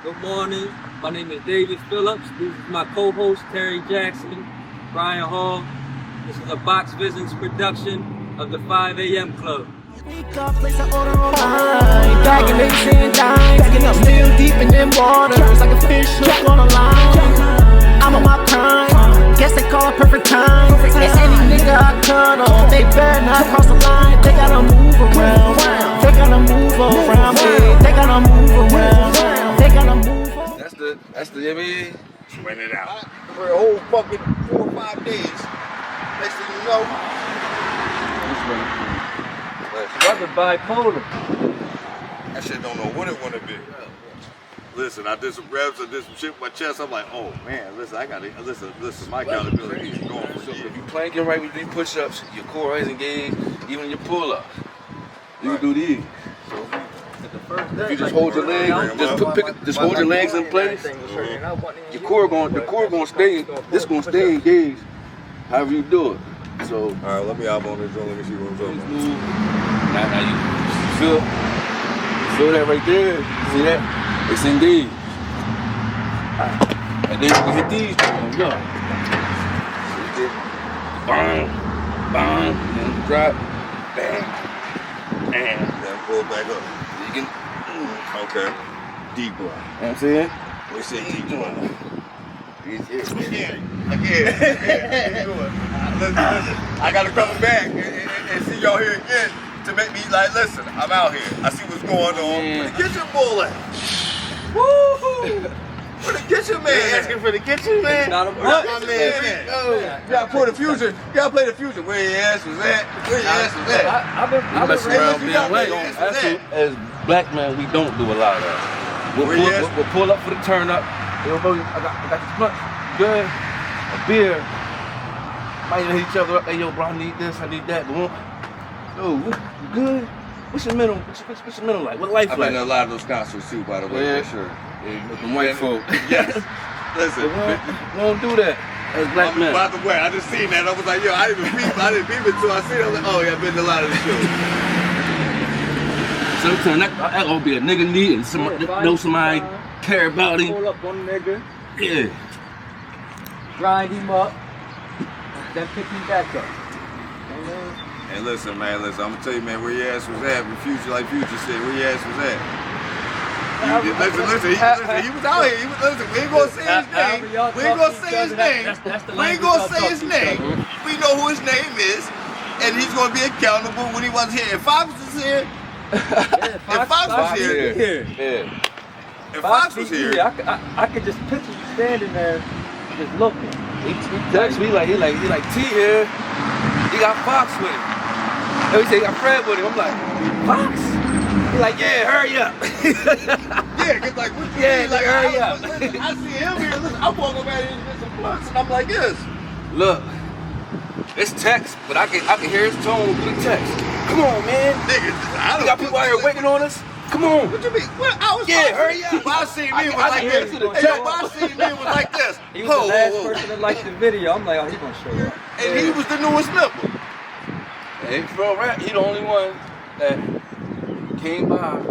Good morning. My name is David Phillips. This is my co-host Terry Jackson, Brian Hall. This is a Box Visions production of the 5 a.m. Club. Back in the sand times, still deep in them waters, like a fish hook on a line. I'm on my prime, guess they call it perfect time. And any nigga I cuddle, they better not cross the line. They gotta move around, they gotta move around, they gotta move around, they gotta move around. That's the, I mean, Sweat it out. For a whole fucking 4 or 5 days. Next thing you know, Brother bipolar. that shit don't know what it wanna be. Listen, I did some reps, I did some shit with my chest. I'm like, oh man, listen, I gotta listen. My accountability is going for so years. if you planking right when you do push-ups, your core is engaged, even your pull-ups. You can do these. If you just hold your legs, just hold your legs in place. Your core going stay. This going stay engaged. However you do it. So. All right, let me hop on this joint. Let me see what I'm talking about. Now you feel that right there. See that? It's engaged. And then you can hit these. Look. Bang, bang, and then drop, bang, and then pull back up. You can. Okay. Deep one. You know what I'm saying? We say deep one. Again. Listen. I gotta come back and see y'all here again to make me like, listen, I'm out here. I see what's going on. Where the kitchen bowl at? Woo-hoo! Where the kitchen man? Asking for the kitchen man? Not a Where my man at? You gotta play the fusion. You gotta play the fusion. Where your ass was at? Where your ass was at? I've been around you got being that. late. As black men, we don't do a lot of that. We'll pull up for the turn up. Yo, bro, I got this blunt. Good. A beer. Might even hit each other up. Hey, yo, bro, I need this. I need that. Yo, you good? What's your mental? What's your mental like? What life I've like? been to a lot of those concerts too, by the way. Yeah, For sure. Yeah, the white folk. Yes. Listen. We don't do that as black men. By the way, I just seen that. I was like, yo, I didn't beep it until I seen it. I was like, oh yeah, I've been to a lot of the shows. Sometimes that gonna be a nigga need and know somebody care about him. Pull up on a nigga, Yeah. grind him up, then pick him back up. And listen, man, I'm gonna tell you, man, where your ass was at. When Future, like Future said, where your ass was at. Listen, he was out here. Listen, we ain't gonna say his name. We ain't gonna say his name. We ain't gonna say his name. We know who his name is, and he's gonna be accountable when he wasn't here. If Fox was here, if Fox was here, if Fox was here, I could just picture you standing there, just looking. He texts me like he like T here. He got Fox with him. And he say he got Fred with him. I'm like, Fox? He like, yeah, hurry up. yeah, cause like, what you mean? Like, hurry up. Listen, I see him here. Listen, I'm walking over here and get some blunts, and I'm like this. Look, it's text, but I can hear his tone through the text. Come on, man. Niggas, We got people out here waiting on us. Come on. What you mean? What? I was hurry up. I seen me was like this. Hey, yo, I seen me was like this. He was the last person that liked the video. I'm like, oh, he gonna show up. And he was the newest member. Hey, bro, right? He the only one that came by,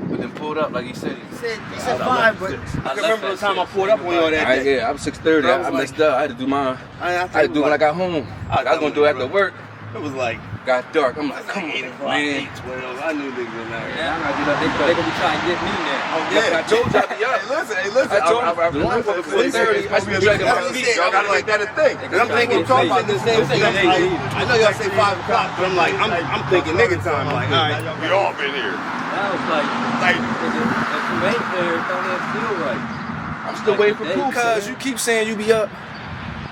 but then pulled up like he said. He said 5, but I can remember the time I pulled up on y'all that day. Yeah, I was 6:30. I messed up. I had to do mine. I had to do it when I got home. I was gonna do it after work. It was like got dark. I'm like, come on, man. 8:12. I knew niggas were out here. Yeah, they gonna be trying to get me now. Oh yeah, I told you I'd be up. Hey, listen. I told him I was 4:30. I should be dragging my feet. Y'all gotta make that a thing. Cause I'm thinking, talking about the same thing. I know y'all say 5 o'clock, but I'm thinking nigga time. Like, all right, we all been here. I was like, if you ain't there, it don't even feel right. I'm still waiting for Poop, cuz you keep saying you be up.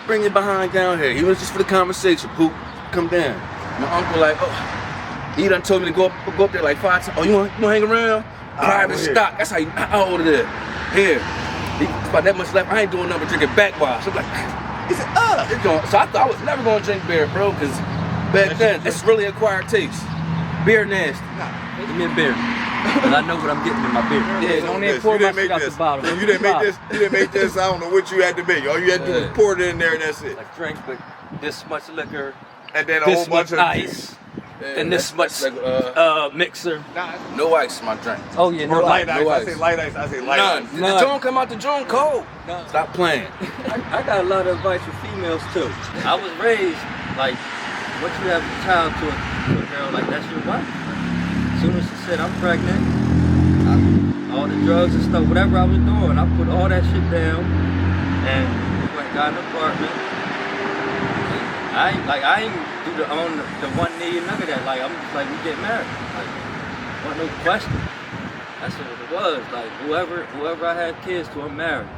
Bring your behind down here. Even just for the conversation, Poop. Come down. My uncle like, oh, he done told me to go up there like 5 times. Oh, you want to hang around? Private stock. That's how old it is. Here. It's about that much left. I ain't doing nothing but drinking backwash. I'm like, he said, So I thought I was never going to drink beer, bro, because back then, it's really acquired taste. Beer nasty. Give me a beer. But I know what I'm getting in my beer. Yeah, don't even pour my shit out the bottle. You didn't make this. You didn't make this. I don't know what you had to make. All you had to do was pour it in there, and that's it. Like drink, but this much liquor, And then a this whole bunch much of ice, and this much mixer. No ice, my drink. Oh yeah, no light ice. ice. No I ice. say light ice. I say light None. ice. Did the joint come out the joint cold? None. Stop playing. I got a lot of advice for females too. I was raised like, once you have a child to a girl, like that's your wife. As soon as she said I'm pregnant, all the drugs and stuff, whatever I was doing, I put all that shit down and we went and got an apartment. I ain't do the one knee and none of that. Like I'm just like, we get married. Like, wasn't no question. That's what it was. Like whoever I had kids to, I'm married.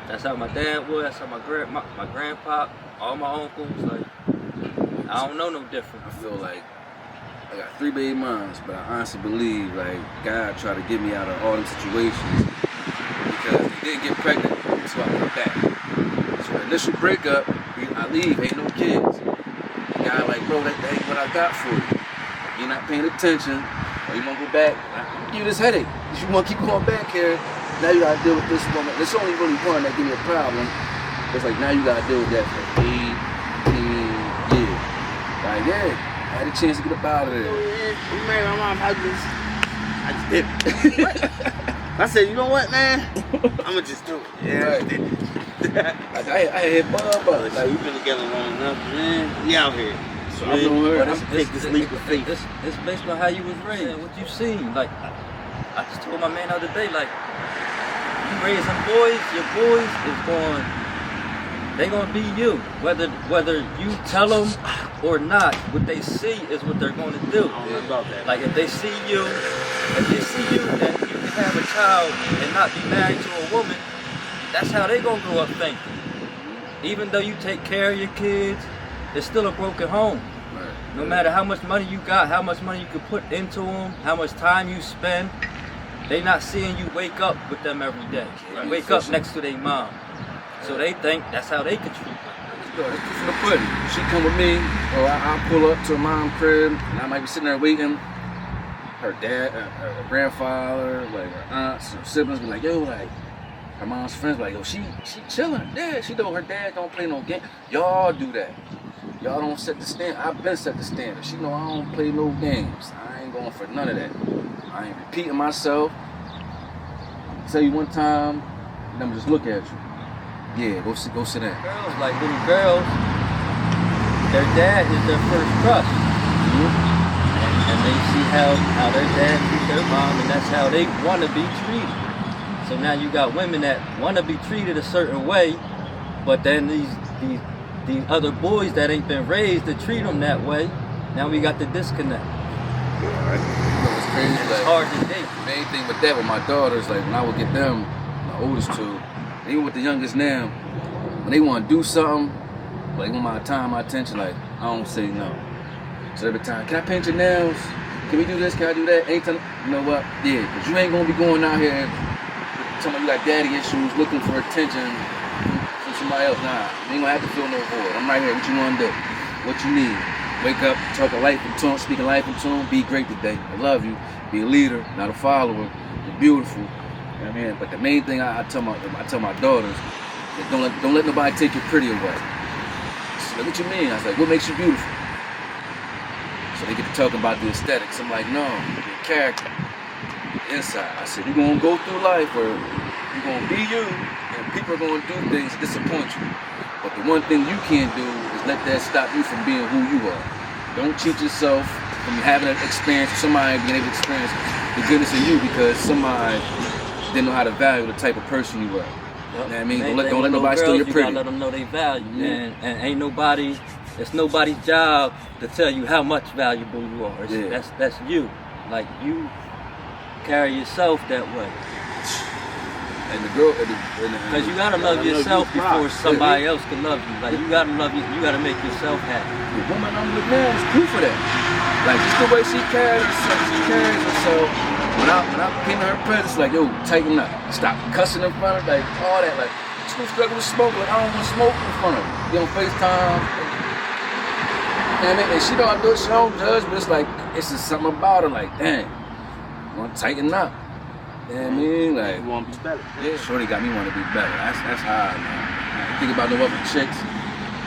That's how my dad was. That's how my grandpa, all my uncles. Like I don't know no different. I feel like I got 3 baby moms, but I honestly believe like God tried to get me out of all them situations because they didn't get pregnant, so I went back. So the initial breakup, I leave, ain't no kids. The guy like, bro, that ain't what I got for you. You're not paying attention, or you wanna go back. I give you this headache. If you wanna keep going back here, now you gotta deal with this woman. There's only really one that give me a problem. It's like now you gotta deal with that for 18 years. Like, yeah, I had a chance to get up out of there. We married my mom. I just did it. I said, you know what, man? I'ma just do it. Yeah, Right. I did it. I hit Bob brothers. Like we've been together long enough, man. We out here. So I'm doing her. I'm gonna take this leap of faith. It's based on how you was raised, what you seen. Like I just told my man the other day, like you raising boys, your boys is they gonna be you. Whether you tell them or not, what they see is what they're gonna do. I don't know about that. Like if they see you and you can have a child and not be married to a woman, that's how they gonna grow up thinking. Even though you take care of your kids, it's still a broken home. No matter how much money you got, how much money you can put into them, how much time you spend, they not seeing you wake up with them every day. You wake up next to their mom. So they think that's how they can treat them. It's just for the pudding. She come with me, or I'll pull up to her mom's crib, and I might be sitting there waiting. Her dad, her grandfather, like her aunts, her siblings be like, yo, like, her mom's friends be like, yo, she chilling. Yeah, she know her dad don't play no game. Y'all do that. Y'all don't set the standard. I've been set the standard. She know I don't play no games. I ain't going for none of that. I ain't repeating myself. I'll tell you one time, and I'm just look at you. Yeah, go sit down. Girls, like little girls, their dad is their first crush. And they see how their dad treats their mom, and that's how they want to be treated. So now you got women that want to be treated a certain way, but then these other boys that ain't been raised to treat them that way, now we got the disconnect. You know what's crazy? It's hard to date. The main thing with that with my daughters, like when I would get them, my oldest two, even with the youngest now, when they want to do something, like want my time, my attention, like I don't say no. So every time, can I paint your nails? Can we do this? Can I do that? Anytime, you know what? Yeah, because you ain't gonna be going out here telling me you got daddy issues, looking for attention from somebody else. Nah, you ain't gonna have to fill no void. I'm right here. What you wanna do? What you need? Wake up, talking life into them, speaking life into them. Be great today. I love you. Be a leader, not a follower. You're beautiful. You know what I mean? But the main thing I tell my daughters is don't let nobody take your pretty away. She's like, what you mean? I was like, what makes you beautiful? So they get to talking about the aesthetics. I'm like, no, your character, your inside. I said, you're gonna go through life where you're gonna be you, and people are gonna do things that disappoint you. But the one thing you can't do is let that stop you from being who you are. Don't cheat yourself from having an experience, somebody being able to experience the goodness in you because somebody didn't know how to value the type of person you were. You know what I mean? Don't let nobody steal your pretty. You gotta let them know they value, and ain't nobody. It's nobody's job to tell you how much valuable you are. That's you. Like you carry yourself that way. And the girl, because you gotta love yourself before somebody else can love you. Like you gotta love you. You gotta make yourself happy. The woman I'm with now is proof of that. Like just the way she carries herself. When I came in her presence, like, yo, tighten up. Stop cussing in front of her, like, all that. Like, she was struggling with smoke. Like, I don't want to smoke in front of her. Get on FaceTime. You know what I mean? And she don't do it, she don't judge, but it's like, it's just something about her, like, dang, I want to tighten up. You know what I mean? Like, You want to be better. yeah, shorty got me want to be better. That's hard, man. I think about no other chicks.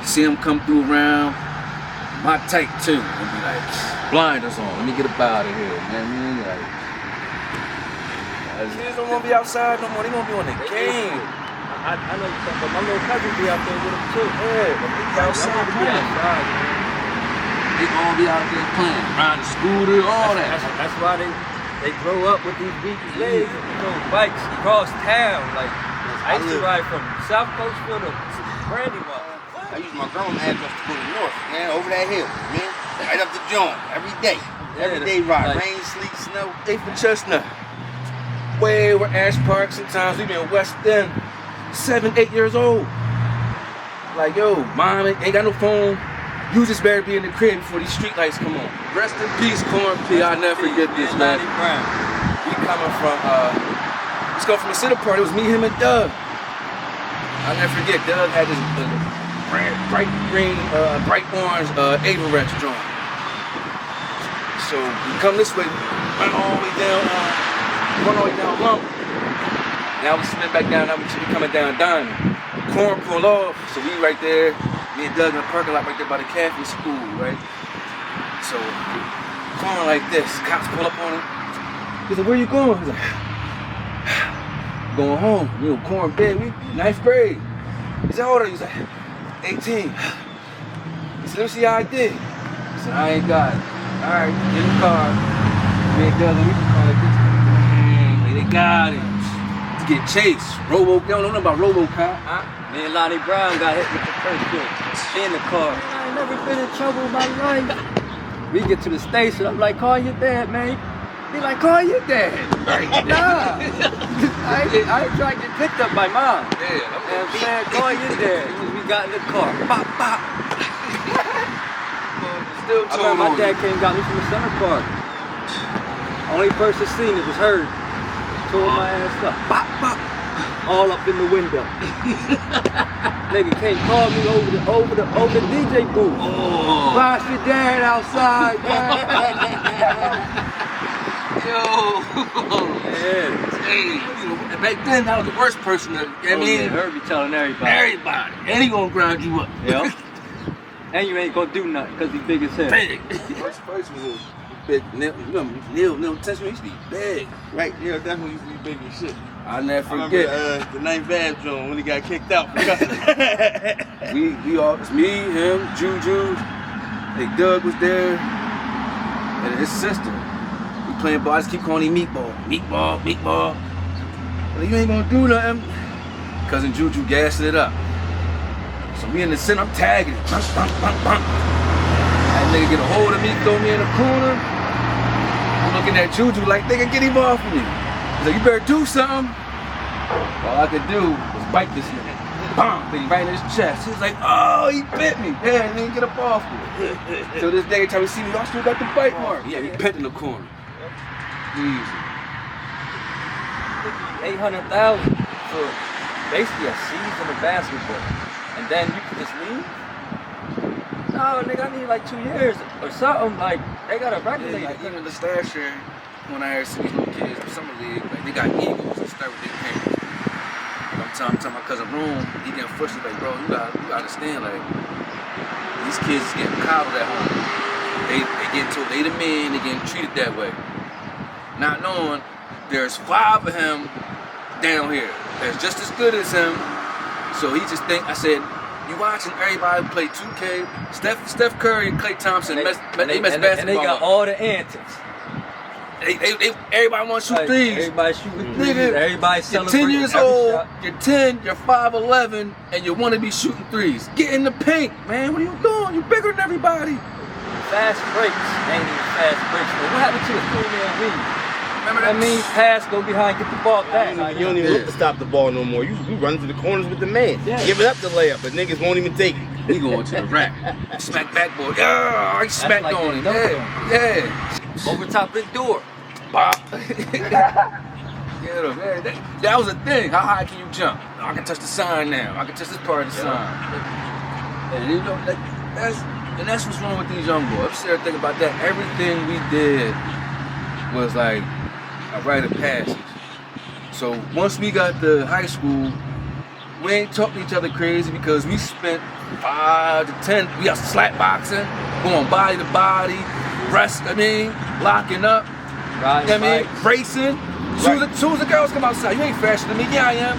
See them come through around, my type too. And be like, blinders on, let me get up out of here, man. Like, kids don't want to be outside no more, they want to be on the game. I know you talking, but my little cousin be out there with them too. Yeah, but they be outside playing. They all be out there playing, riding the scooter, all that. That's why they grow up with these weak legs, bikes across town. Like, I used to ride from South Coastville to Brandywine. I use my grandma's address to go to north, man, over that hill, man. Right up the joint, every day. Every day ride, like, rain, sleet, snow. 8th and Chestnut. Way over Ash Park sometimes. We been West End, 7, 8 years old. Like, yo, mom ain't got no phone. You just better be in the crib before these street lights come on. Rest in peace, Corn P. I'll never forget this, man. We coming from, let's go from the center part. It was me, him, and Doug. I'll never forget, Doug had this bright green, bright orange Average joint. So we come this way, run all the way down Lump. Now we spin back down, now we coming down Diamond. Corn pull off, so we right there. Me and Doug in the parking lot right there by the Catholic school, right? So, Corn like this, cops pull up on him. He's like, where you going? He's like, going home. You know, Corn big, we 9th grade. He said, how old are you? He's like, 18. He said, let me see your ID. He said, I ain't got it. All right, get in the car. Me and Doug, we can call it this. They got him. To get chased. Robo, you don't know nothing about RoboCop. Me and Lonnie Brown got hit with the first hit. She in the car. I ain't never been in trouble in my life. We get to the station. I'm like, call your dad, man. He like, call your dad. Nah. I ain't trying to get picked up by mom. Yeah, And I'm saying, call your dad. We got in the car. Bop, bop. Still I remember my dad came and got me from the Center Park. Only person seen it was her. Tore my ass up. Bop, bop. All up in the window. Nigga can't call me over the DJ booth. Oh. Boss your dad outside, man. Yo. Yeah. Hey, back then that was the worst person to, I mean, yeah, her be telling everybody. everybody. And he gonna grind you up. Yep. And you ain't gonna do nothing because he big as hell. Big. First place was a big, Neil Testament used to be big. Right, yeah, definitely used to be big as shit. I'll never I forget. remember the 9th Ave joint when he got kicked out. we all, it's me, him, Juju, hey, Doug was there, and his sister. We playing ball, I just keep calling him Meatball. Well, you ain't gonna do nothing. Cousin Juju gassing it up. So we in the center, I'm tagging it. Bunk. That nigga get a hold of me, throw me in the corner. I'm looking at Juju like, nigga, get him off of me. He's like, you better do something. All I could do was bite this nigga. Bam! Hit him right in his chest. He's like, oh, he bit me. Yeah, and then get up off me. So this day, every time he see me, I still got the bite mark. Yeah, he bent in the corner. Easy. 800,000 for basically a season of basketball. And then you can just leave? No, nigga, I need like 2 years or something. Like, they gotta regulate Like, it. even this last year, when I heard some of these kids in summer league, like, they got egos and stuff with their parents. I'm telling my cousin Room, he getting frustrated, like, bro, you gotta understand, like, these kids is getting coddled at home. They get told they the men, they getting treated that way. Not knowing there's 5 of him down here that's just as good as him. So he just think, I said, you watching everybody play 2K, Steph Curry and Klay Thompson, they mess basketball. And they got all the antics. Everybody want to shoot threes. Everybody shooting threes. Nigga, Everybody you're celebrating 10 years every old, shot. you're 10, you're 5'11", and you want to be shooting threes. Get in the paint, man. What are you doing? You're bigger than everybody. Fast breaks ain't even fast breaks. But what happened to the 3-man league? Remember that? I mean, pass, go behind, get the ball back. You don't even look to stop the ball no more. You run to the corners with the man. Yeah. Give it up the layup, but niggas won't even take it. We going to the rack. Smack backboard. Yeah, I smacked like on it. they Yeah. Over top of the door. Bop. Get him, man. That was a thing. How high can you jump? I can touch the sign now. I can touch this part of the sign. And you know, that's what's wrong with these young boys. I'm sitting there thinking about that. Everything we did was like a rite of passage. So once we got to high school, we ain't talking to each other crazy because we spent 5 to 10. We got slap boxing. going body to body, locking up. Riding You know what I mean? bikes. Racing. Soon as the girls come outside, you ain't faster than me. Yeah, I am.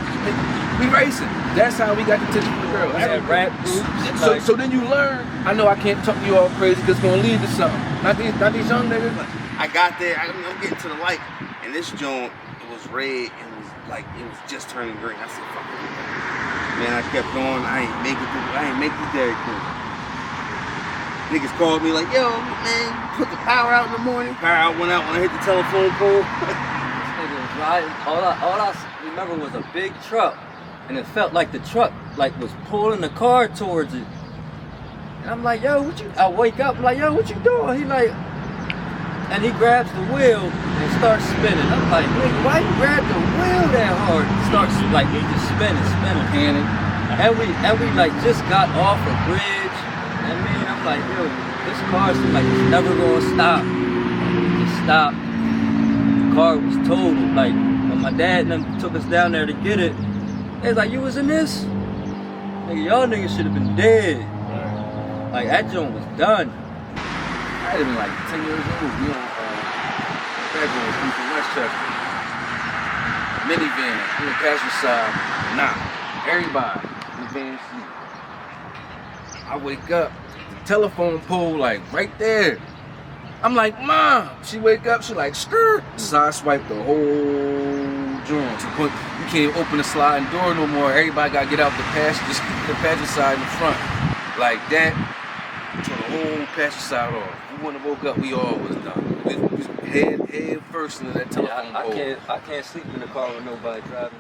We racing. That's how we got the attention from the girls. And rap groups. So then you learn. I know I can't talk to you all crazy because it's gonna lead to something. Not these young niggas. I got there, I'm getting to the light, and this joint, it was red, and it was just turning green. I said, fuck it. Man, I kept going, I ain't make it Dairy Queen. Niggas called me like, yo, man, put the power out in the morning. Power out went out when I hit the telephone pole. Nigga was riding. All I remember was a big truck, and it felt like the truck was pulling the car towards it. And I'm like, yo, I wake up, I'm like, yo, what you doing? He like, and he grabs the wheel and starts spinning. I'm like, nigga, why you grab the wheel that hard? Starts he just spinning. Panic. And we like just got off a bridge. And man, I'm like, yo, this car's like it's never gonna stop. It just stopped. The car was totaled. Like when my dad and them took us down there to get it, they was like, you was in this? Nigga, y'all niggas should have been dead. Like that joint was done. I had been like 10 years old. We on February, we from Westchester. Minivan, in the passenger side. Nah, everybody in the van seat. I wake up, telephone pole like right there. I'm like, Mom. She wake up, she like, skirt. Side swipe the whole joint. To put, you can't even open the sliding door no more. Everybody gotta get out the passenger side in the front. Like that. Turn the whole passenger side off. We wouldn't have woke up, we all was done. We was head first into that telephone pole. I can't sleep in the car with nobody driving.